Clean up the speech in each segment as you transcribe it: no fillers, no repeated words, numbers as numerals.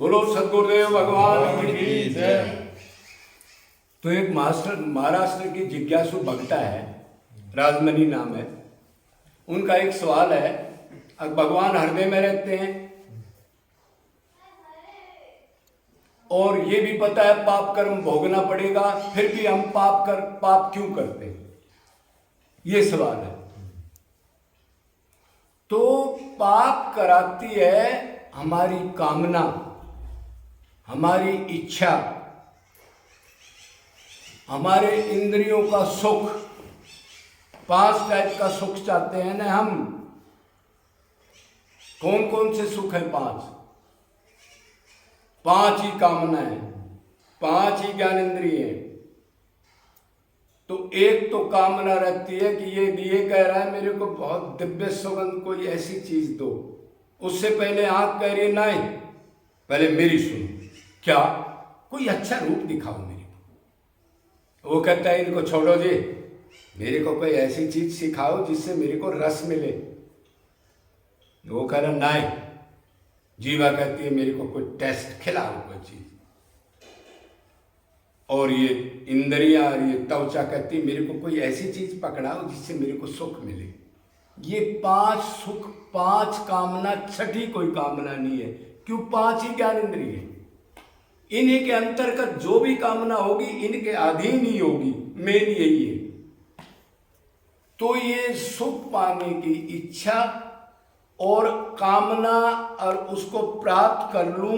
बोलो सदगुरुदेव भगवान की की जय। तो एक महाराष्ट्र की जिज्ञासु भक्ता है, राजमणि नाम है। उनका एक सवाल है, अब भगवान हृदय में रहते हैं और ये भी पता है पाप कर्म भोगना पड़ेगा, फिर भी हम पाप क्यों करते हैं, ये सवाल है। तो पाप कराती है हमारी कामना, हमारी इच्छा, हमारे इंद्रियों का सुख। 5 टाइप का सुख चाहते हैं ना हम। कौन कौन से सुख है? 5 ही कामना है, 5 ही ज्ञान इंद्रिय है। तो एक तो कामना रहती है कि ये कह रहा है मेरे को बहुत दिव्य सुगंध कोई ऐसी चीज दो। उससे पहले आंख कह रही नहीं, पहले मेरी सुनो, क्या कोई अच्छा रूप दिखाओ मेरे को। वो कहता है इनको छोड़ो जी, मेरे को कोई ऐसी चीज सिखाओ जिससे मेरे को रस मिले। वो कह रहा नहीं, जीवा कहती है मेरे को कोई टेस्ट खिलाओ कोई चीज। और ये इंद्रियां और ये त्वचा कहती है मेरे को कोई ऐसी चीज पकड़ाओ जिससे मेरे को सुख मिले। ये 5 सुख, 5 कामना, छठी कोई कामना नहीं है। क्यों? 5 ही ज्ञान इंद्रिय है। इन्हीं के अंतर्गत जो भी कामना होगी इनके अधीन ही होगी, मेन यही है। तो ये सुख पाने की इच्छा और कामना और उसको प्राप्त कर लूं,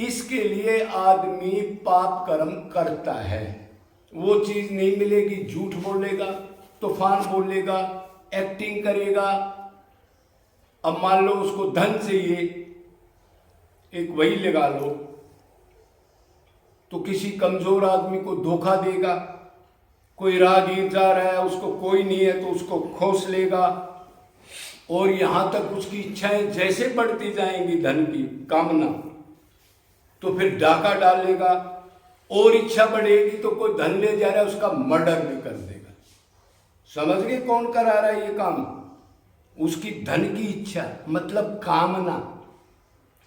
इसके लिए आदमी पाप कर्म करता है। वो चीज नहीं मिलेगी, झूठ बोलेगा, तूफान बोलेगा, एक्टिंग करेगा। अब मान लो उसको धन चाहिए, एक वही लगा लो, तो किसी कमजोर आदमी को धोखा देगा। कोई राहगीर जा रहा है, उसको कोई नहीं है तो उसको खोस लेगा। और यहां तक उसकी इच्छाएं जैसे बढ़ती जाएंगी, धन की कामना, तो फिर डाका डालेगा। और इच्छा बढ़ेगी तो कोई धन ले जा रहा है उसका मर्डर भी कर देगा। समझ गए कौन करा रहा है ये काम? उसकी धन की इच्छा, मतलब कामना।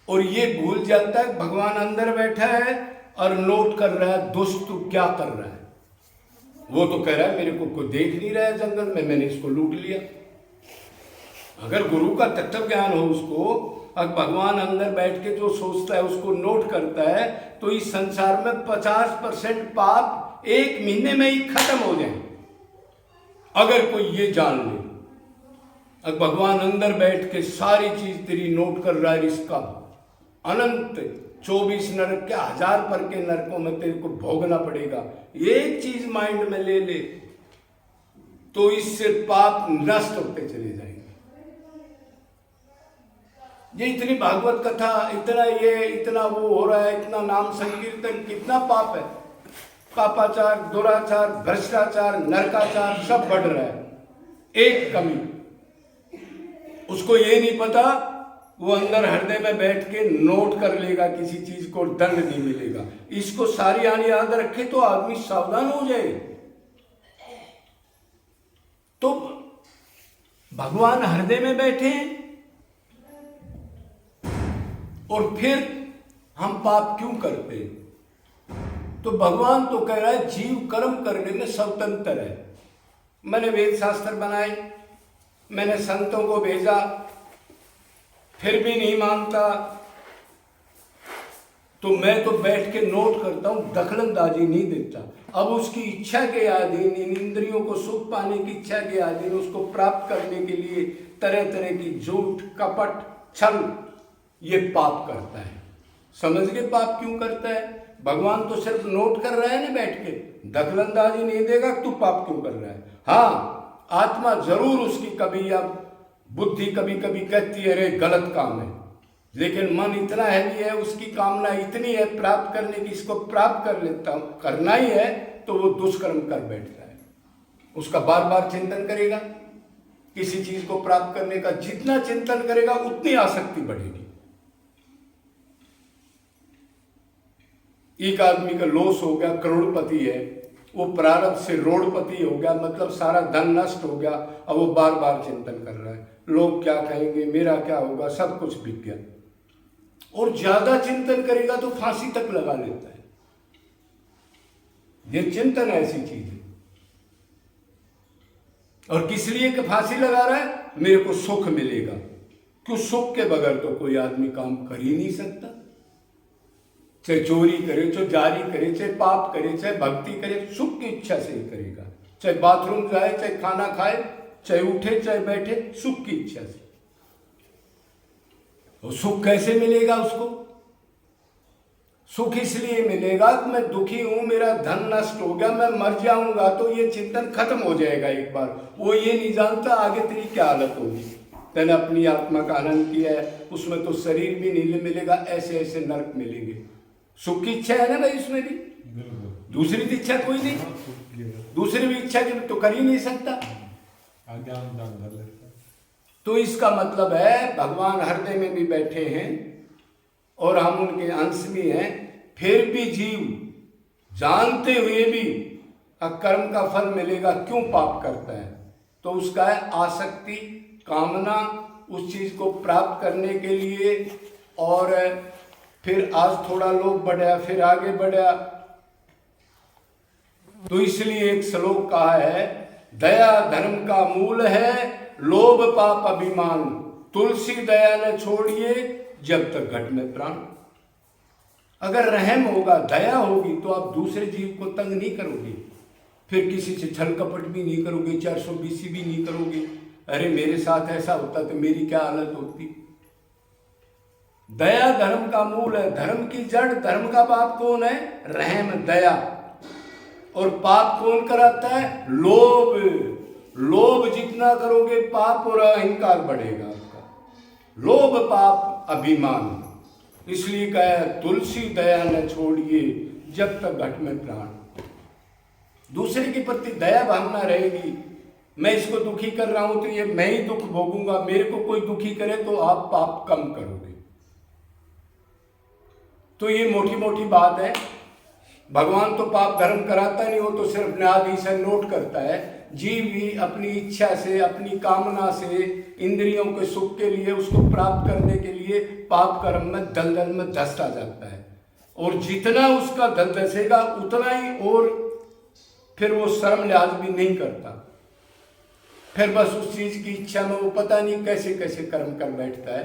और ये भूल जाता है भगवान अंदर बैठा है और नोट कर रहा है दुष्ट तू क्या कर रहा है। वो तो कह रहा है मेरे को कोई देख नहीं रहा है जंगल में, मैंने इसको लूट लिया। अगर गुरु का तत्व ज्ञान हो उसको, अगर भगवान अंदर बैठ के जो सोचता है उसको नोट करता है, तो इस संसार में 50% पाप 1 महीने में ही खत्म हो जाए। अगर कोई ये जान ले, अगर भगवान अंदर बैठ के सारी चीज तेरी नोट कर रहा है, इसका अनंत 24 नरक के 1000 पर के नरकों में तेरे को भोगना पड़ेगा, एक चीज माइंड में ले ले, तो इससे पाप नष्ट होते चले जाएंगे। ये इतनी भागवत कथा, इतना वो हो रहा है, इतना नाम संकीर्तन, कितना पाप है। पापाचार, दुराचार, भ्रष्टाचार, नरकाचार सब बढ़ रहा है। एक कमी, उसको ये नहीं पता, वो अंदर हृदय में बैठ के नोट कर लेगा, किसी चीज को दंड नहीं मिलेगा। इसको सारी आने याद रखे तो आदमी सावधान हो जाए। तो भगवान हृदय में बैठे और फिर हम पाप क्यों करते हैं? तो भगवान तो कह रहा है जीव कर्म करने में स्वतंत्र है। मैंने वेद शास्त्र बनाए, मैंने संतों को भेजा, फिर भी नहीं मानता, तो मैं तो बैठ के नोट करता हूं, दखलंदाजी नहीं देता। अब उसकी इच्छा के अधीन, इन इंद्रियों को सुख पाने की इच्छा के अधीन, उसको प्राप्त करने के लिए तरह तरह की झूठ, कपट, छल, ये पाप करता है। समझ गए पाप क्यों करता है? भगवान तो सिर्फ नोट कर रहा है ना बैठ के, दखलंदाजी नहीं देगा तू पाप क्यों कर रहा है। हाँ, आत्मा जरूर उसकी कभी, या बुद्धि कभी कभी कहती है अरे गलत काम है, लेकिन मन इतना हैवी है, उसकी कामना इतनी है प्राप्त करने की, इसको प्राप्त कर लेता हूं, करना ही है, तो वो दुष्कर्म कर बैठता है। उसका बार बार चिंतन करेगा, किसी चीज को प्राप्त करने का जितना चिंतन करेगा उतनी आसक्ति बढ़ेगी। एक आदमी का लॉस हो गया, करोड़पति है, वो प्रारब्ध से रोड़पति हो गया, मतलब सारा धन नष्ट हो गया। अब वो बार बार चिंतन कर रहा है, लोग क्या कहेंगे, मेरा क्या होगा, सब कुछ बिक गया। और ज्यादा चिंतन करेगा तो फांसी तक लगा लेता है। ये चिंतन ऐसी चीज है। और किस लिए कि फांसी लगा रहा है, मेरे को सुख मिलेगा। क्यों? सुख के बगैर तो कोई आदमी काम कर ही नहीं सकता। चाहे चोरी करे, चाहे जारी करे, चाहे पाप करे, चाहे भक्ति करे, सुख की इच्छा से ही करेगा। चाहे बाथरूम जाए, चाहे खाना खाए, चाहे उठे, चाहे बैठे, सुख की इच्छा से। तो सुख कैसे मिलेगा उसको? सुख इसलिए मिलेगा कि मैं दुखी हूं, मेरा धन नष्ट हो गया, मैं मर जाऊंगा, तो ये चिंतन खत्म हो जाएगा एक बार। वो ये नहीं जानता आगे तेरी क्या हालत होगी। तूने अपनी आत्मा का आनंद किया है, उसमें तो शरीर भी नहीं मिलेगा, ऐसे ऐसे नरक मिलेंगे। सुख की इच्छा है ना भाई उसमें भी, दूसरी की इच्छा कोई नहीं, दूसरी भी इच्छा की तो कर ही नहीं सकता। तो इसका मतलब है भगवान हृदय में भी बैठे हैं और हम उनके अंश भी हैं, फिर भी जीव जानते हुए भी कर्म का फल मिलेगा क्यों पाप करता है? तो उसका है आसक्ति, कामना उस चीज को प्राप्त करने के लिए। और फिर आज थोड़ा लोभ बढ़ा, फिर आगे बढ़ा। तो इसलिए एक श्लोक कहा है, दया धर्म का मूल है, लोभ पाप अभिमान, तुलसी दया न छोड़िए जब तक घट में प्राण। अगर रहम होगा, दया होगी, तो आप दूसरे जीव को तंग नहीं करोगे, फिर किसी से छल कपट भी नहीं करोगे, 420 भी नहीं करोगे। अरे मेरे साथ ऐसा होता तो मेरी क्या हालत होती। दया धर्म का मूल है, धर्म की जड़, धर्म का बाप कौन है? रहम, दया। और पाप कौन कराता है? लोभ। लोभ जितना करोगे पाप और अहंकार बढ़ेगा आपका। लोभ पाप अभिमान, इसलिए कहा है तुलसी दया न छोड़िए जब तक घट में प्राण। दूसरे के प्रति दया भावना रहेगी। मैं इसको दुखी कर रहा हूं तो ये मैं ही दुख भोगूंगा, मेरे को कोई दुखी करे तो आप पाप कम करोगे। तो ये मोटी मोटी बात है। भगवान तो पाप धर्म कराता नहीं, हो तो सिर्फ न्यायाधीश है, नोट करता है। जीव भी अपनी इच्छा से, अपनी कामना से, इंद्रियों के सुख के लिए, उसको प्राप्त करने के लिए पाप कर्म में दलदल में धंसता जाता है। और जितना उसका दल धसेगा उतना ही, और फिर वो शर्म लिहाज भी नहीं करता। फिर बस उस चीज की इच्छा में वो पता नहीं कैसे कैसे कर्म कर बैठता है,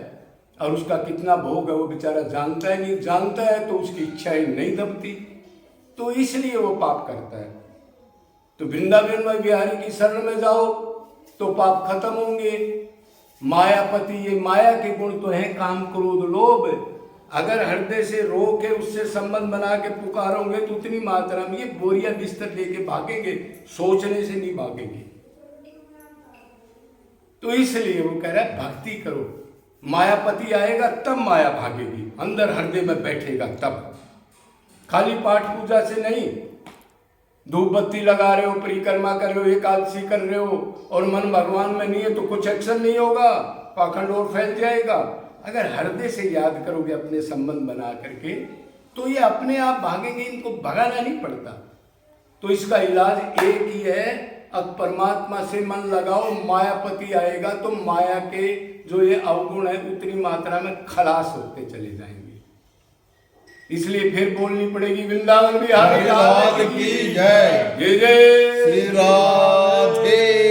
और उसका कितना भोग है वो बेचारा जानता है नहीं। जानता है तो उसकी इच्छाएं नहीं दबती, तो इसलिए वो पाप करता है। तो वृंदावन में बिहारी की शरण में जाओ तो पाप खत्म होंगे। मायापति, ये माया के गुण तो हैं, काम क्रोध लोभ। अगर हृदय से रो के उससे संबंध बना के पुकारोगे तो उतनी मात्रा में ये बोरिया बिस्तर लेके भागेंगे, सोचने से नहीं भागेंगे। तो इसलिए वो कह रहा है भक्ति करो। मायापति आएगा तब माया भागेगी, अंदर हृदय में बैठेगा तब। खाली पाठ पूजा से नहीं, धूप बत्ती लगा रहे हो, परिक्रमा कर रहे हो, एकादशी कर रहे हो और मन भगवान में नहीं है तो कुछ एक्शन नहीं होगा, पाखंड और फैल जाएगा। अगर हृदय से याद करोगे अपने संबंध बना करके तो ये अपने आप भागेंगे, इनको भगाना नहीं पड़ता। तो इसका इलाज एक ही है, अब परमात्मा से मन लगाओ, मायापति आएगा तो माया के जो ये अवगुण है उतनी मात्रा में खलास होते चले जाएंगे। इसलिए फिर बोलनी पड़ेगी वृंदावन बिहारी लाल की जय, जय जय श्री राधे।